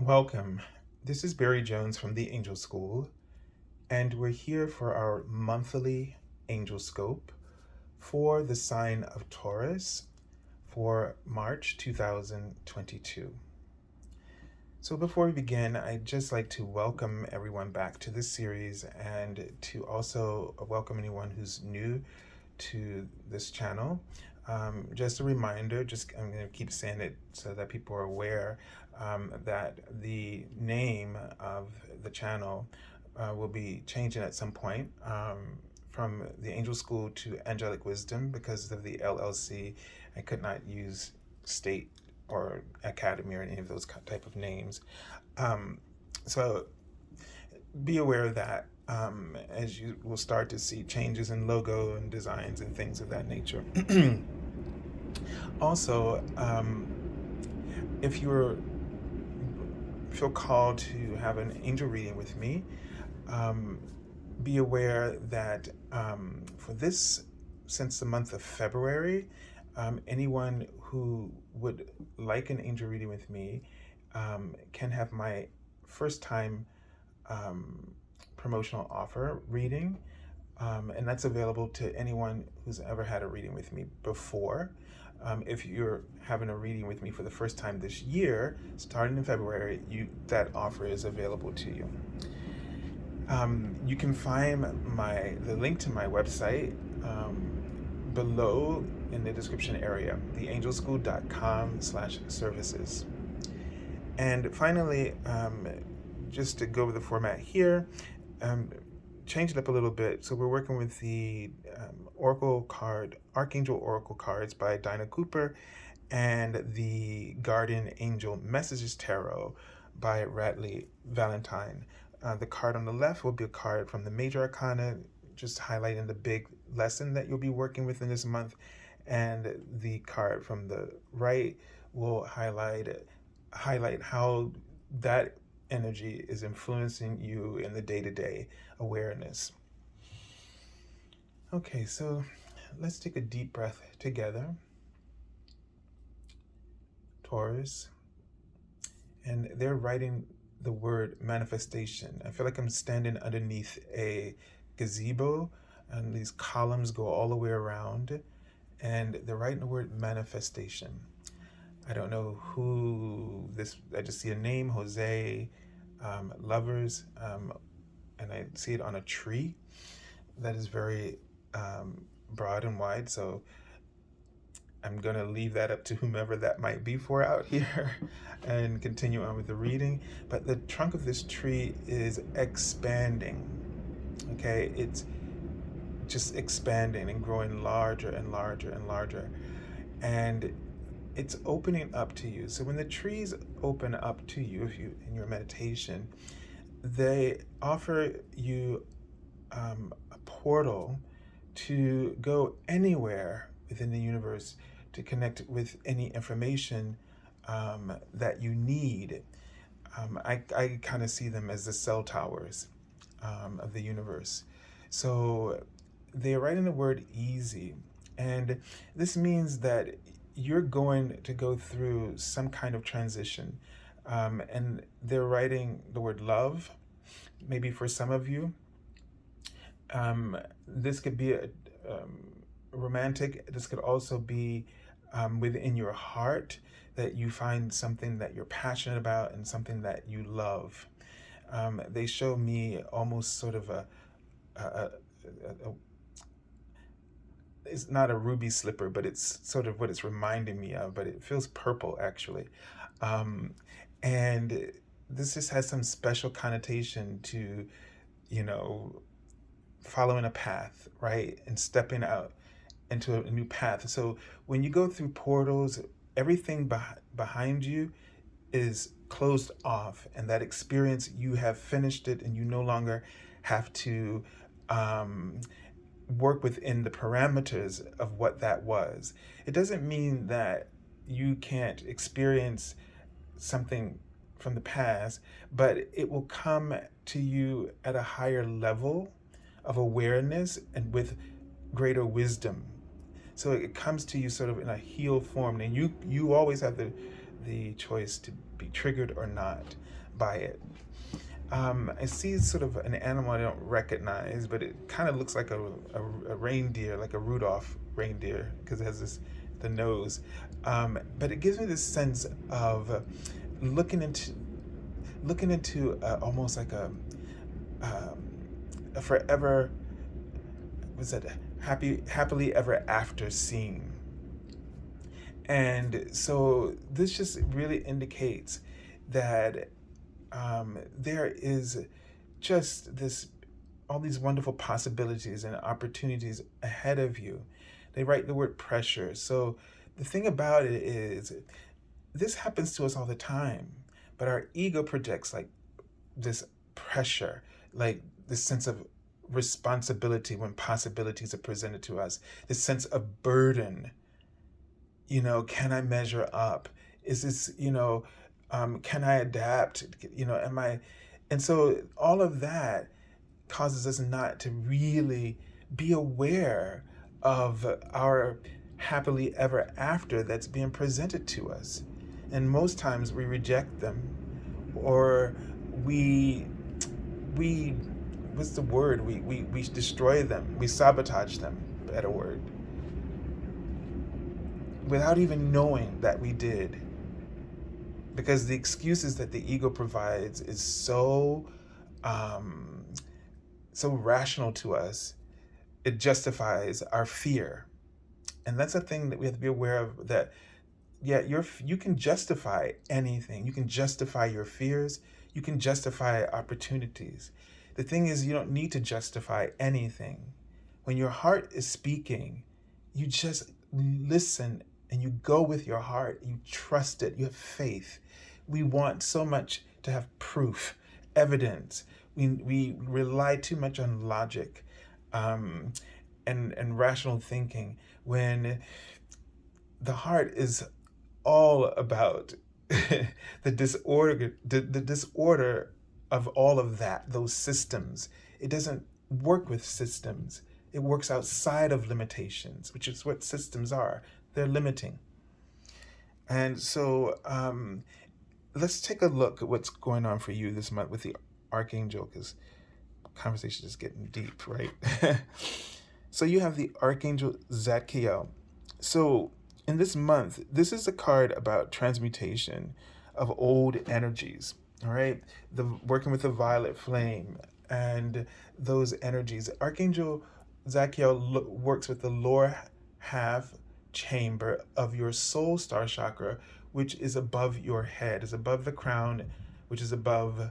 Welcome. This is Barry Jones from the Angel School, and we're here for our monthly Angelscope for the sign of Taurus for March 2022. So before we begin, I'd just like to welcome everyone back to this series and to also welcome anyone who's new to this channel. Just a reminder, I'm going to keep saying it so that people are aware that the name of the channel will be changing at some point from the Angel School to Angelic Wisdom because of the LLC. I could not use state or academy or any of those type of names. So be aware of that as you will start to see changes in logo and designs and things of that nature. Also, if you feel called to have an angel reading with me, be aware that for this, since the month of February, anyone who would like an angel reading with me can have my first time promotional offer reading, and that's available to anyone who's ever had a reading with me before. If you're having a reading with me for the first time this year, starting in February, that offer is available to you. You can find the link to my website below in the description area, theangelschool.com/services. And finally, just to go over the format here, change it up a little bit. So we're working with the Archangel Oracle cards by Dinah Cooper and the Guardian Angel Messages Tarot by Radleigh Valentine. The card on the left will be a card from the Major Arcana, just highlighting the big lesson that you'll be working with in this month. And the card from the right will highlight how that energy is influencing you in the day-to-day awareness. Okay, so let's take a deep breath together. Taurus. And they're writing the word manifestation. I feel like I'm standing underneath a gazebo and these columns go all the way around, and they're writing the word manifestation. I don't know who this, I just see a name, Jose, lovers, and I see it on a tree that is very broad and wide, so I'm going to leave that up to whomever that might be for out here and continue on with the reading. But the trunk of this tree is expanding, okay? It's just expanding and growing larger and larger and larger. And it's opening up to you. So when the trees open up to you, if you in your meditation, they offer you a portal to go anywhere within the universe to connect with any information that you need. I kind of see them as the cell towers of the universe. So they're writing the word easy. And this means that you're going to go through some kind of transition. And they're writing the word love, maybe for some of you. This could be romantic. This could also be within your heart, that you find something that you're passionate about and something that you love. They show me almost sort of it's not a ruby slipper, but it's sort of what it's reminding me of, but it feels purple actually. And this just has some special connotation to, following a path, right? And stepping out into a new path. So when you go through portals, everything behind you is closed off, and that experience, you have finished it, and you no longer have to work within the parameters of what that was. It doesn't mean that you can't experience something from the past, but it will come to you at a higher level of awareness and with greater wisdom. So it comes to you sort of in a healed form, and you always have the choice to be triggered or not by it. I see sort of an animal I don't recognize, but it kind of looks like a reindeer, like a Rudolph reindeer, because it has the nose. But it gives me this sense of looking into almost like a forever, was that happily ever after scene. And so this just really indicates that there is just all these wonderful possibilities and opportunities ahead of you. They write the word pressure. So the thing about it is, this happens to us all the time, but our ego projects like this pressure, like this sense of responsibility when possibilities are presented to us, this sense of burden. Can I measure up? Is this, can I adapt? Am I? And so all of that causes us not to really be aware of our happily ever after that's being presented to us. And most times we reject them, or we what's the word? We destroy them. We sabotage them, better word, without even knowing that we did. Because the excuses that the ego provides is so rational to us, it justifies our fear. And that's a thing that we have to be aware of, that you can justify anything. You can justify your fears. You can justify opportunities. The thing is, you don't need to justify anything. When your heart is speaking, you just listen and you go with your heart. You trust it. You have faith. We want so much to have proof, evidence. We rely too much on logic and rational thinking, when the heart is all about the disorder of all of that, those systems. It doesn't work with systems. It works outside of limitations, which is what systems are. They're limiting. And so let's take a look at what's going on for you this month with the Archangel, because conversation is getting deep, right? So you have the Archangel Zacchael. So in this month, this is a card about transmutation of old energies, all right? Working with the violet flame and those energies. Archangel Zacchael works with the lower half chamber of your soul star chakra, which is above your head, is above the crown, which is above,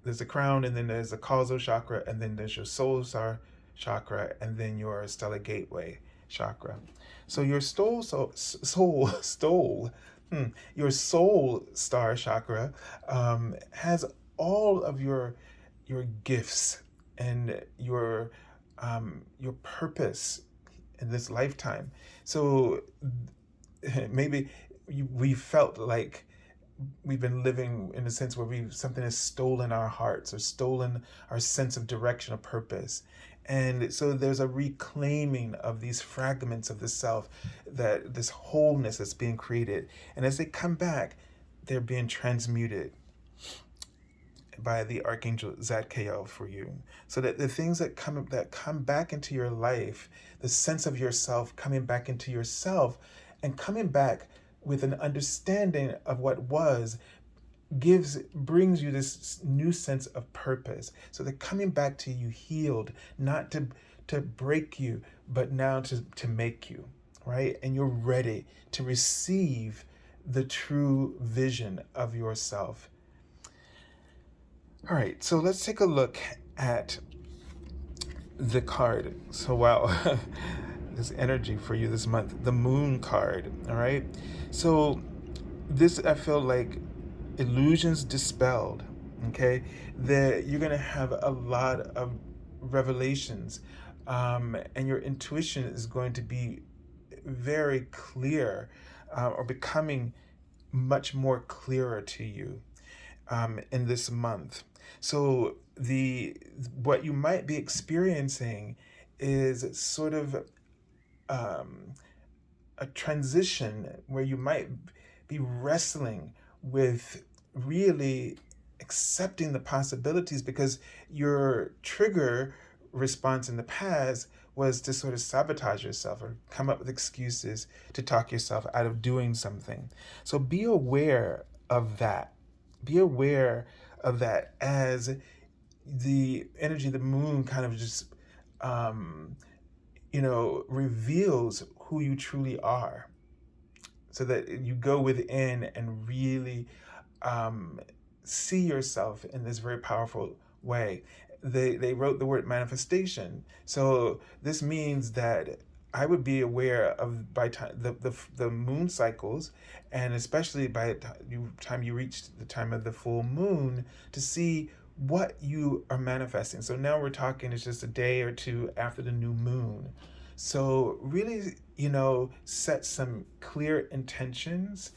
there's a crown, and then there's a causal chakra, and then there's your soul star chakra, and then your stellar gateway chakra. So your your soul star chakra has all of your gifts and your purpose in this lifetime. So maybe we felt like we've been living in a sense where something has stolen our hearts or stolen our sense of direction or purpose. And so there's a reclaiming of these fragments of the self, that this wholeness that's being created. And as they come back, they're being transmuted by the Archangel Zacchael for you. So that the things that come back into your life, the sense of yourself coming back into yourself and coming back with an understanding of what was, brings you this new sense of purpose. So they're coming back to you healed, not to break you, but now to make you, right? And you're ready to receive the true vision of yourself. All right, so let's take a look at the card. So wow, this energy for you this month, the Moon card, all right? So this, I feel like, illusions dispelled, okay? You're going to have a lot of revelations, and your intuition is going to be very clear, or becoming much more clearer to you in this month. So what you might be experiencing is sort of a transition where you might be wrestling with really accepting the possibilities, because your trigger response in the past was to sort of sabotage yourself or come up with excuses to talk yourself out of doing something. So be aware of that. Be aware of that as the energy of the moon kind of just reveals who you truly are, so that you go within and really see yourself in this very powerful way. They wrote the word manifestation, so this means that I would be aware of by time the moon cycles, and especially by the time you reach the time of the full moon, to see what you are manifesting. So now we're talking, it's just a day or two after the new moon. So really, set some clear intentions,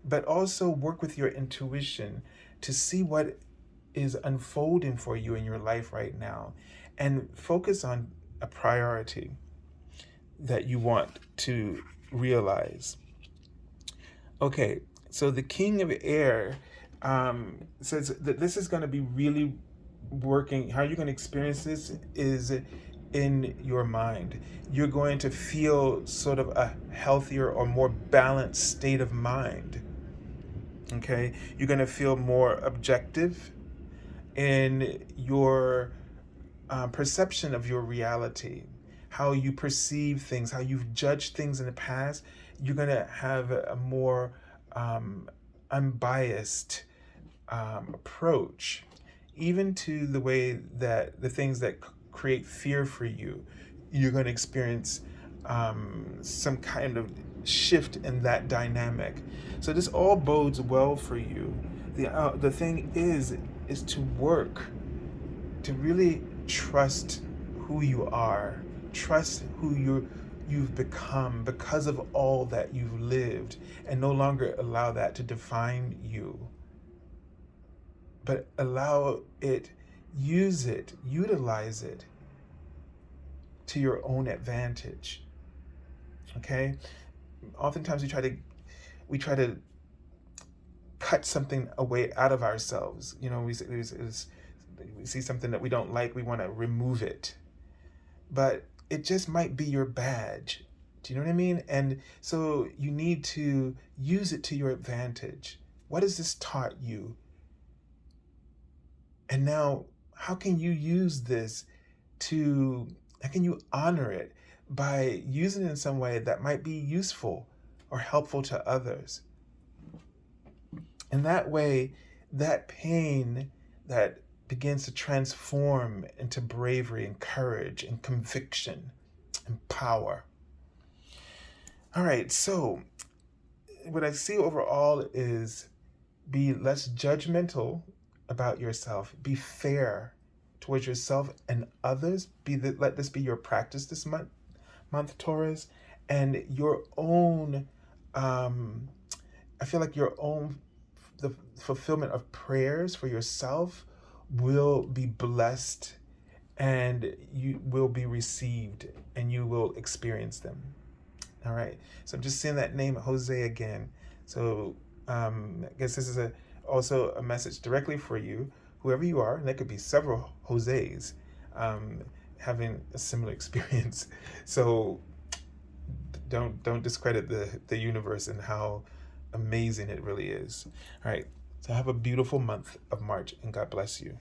but also work with your intuition to see what is unfolding for you in your life right now, and focus on a priority that you want to realize. Okay, so the King of Air says that this is going to be really working. How you're going to experience this is in your mind. You're going to feel sort of a healthier or more balanced state of mind. Okay, you're going to feel more objective in your perception of your reality, how you perceive things, how you've judged things in the past. You're going to have a more unbiased approach, even to the way that the things that create fear for you. You're going to experience some kind of shift in that dynamic. So this all bodes well for you. The thing is to work to really trust who you are, trust who you've become because of all that you've lived, and no longer allow that to define you, but allow it, use it, utilize it to your own advantage. Okay? Oftentimes we try to cut something away out of ourselves. We see something that we don't like, we want to remove it. But it just might be your badge. Do you know what I mean? And so you need to use it to your advantage. What has this taught you? And now, how can you use this how can you honor it by using it in some way that might be useful or helpful to others? And that way, that pain that begins to transform into bravery and courage and conviction and power. All right, so what I see overall is be less judgmental about yourself. Be fair towards yourself and others. Let this be your practice this month, Taurus. And your own, I feel like the fulfillment of prayers for yourself will be blessed, and you will be received, and you will experience them. All right. So I'm just seeing that name, Jose, again. So I guess this is also a message directly for you, whoever you are, and there could be several Jose's having a similar experience. So don't discredit the universe and how amazing it really is. All right. So have a beautiful month of March, and God bless you.